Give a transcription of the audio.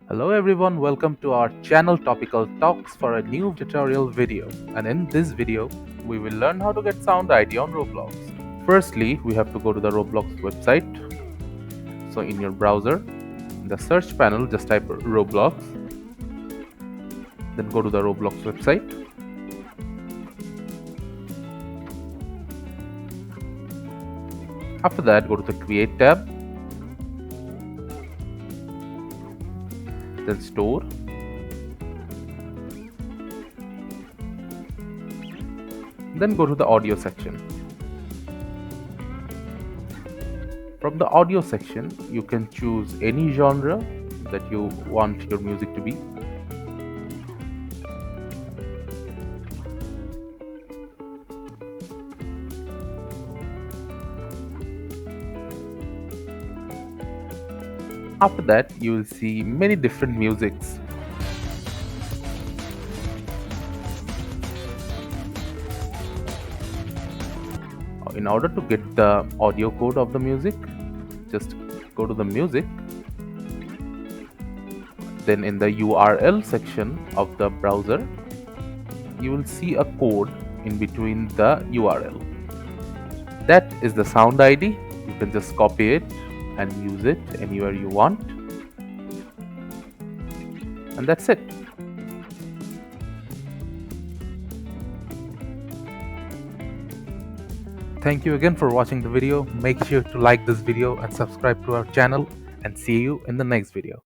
Hello everyone, welcome to our channel Topical Talks for a new tutorial video. And in this video, we will learn how to get sound ID on Roblox. Firstly, we have to go to the Roblox website. So in your browser, in the search panel, just type Roblox, then go to the Roblox website. After that, go to the Create tab, then Store, then go to the Audio section. From the audio section, you can choose any genre that you want your music to be. After that, you will see many different musics. In order to get the audio code of the music, just go to the music. Then in the URL section of the browser, you will see a code in between the URL. That is the sound ID. You can just copy it and use it anywhere you want. And that's it. Thank you again for watching the video. Make sure to like this video and subscribe to our channel, and see you in the next video.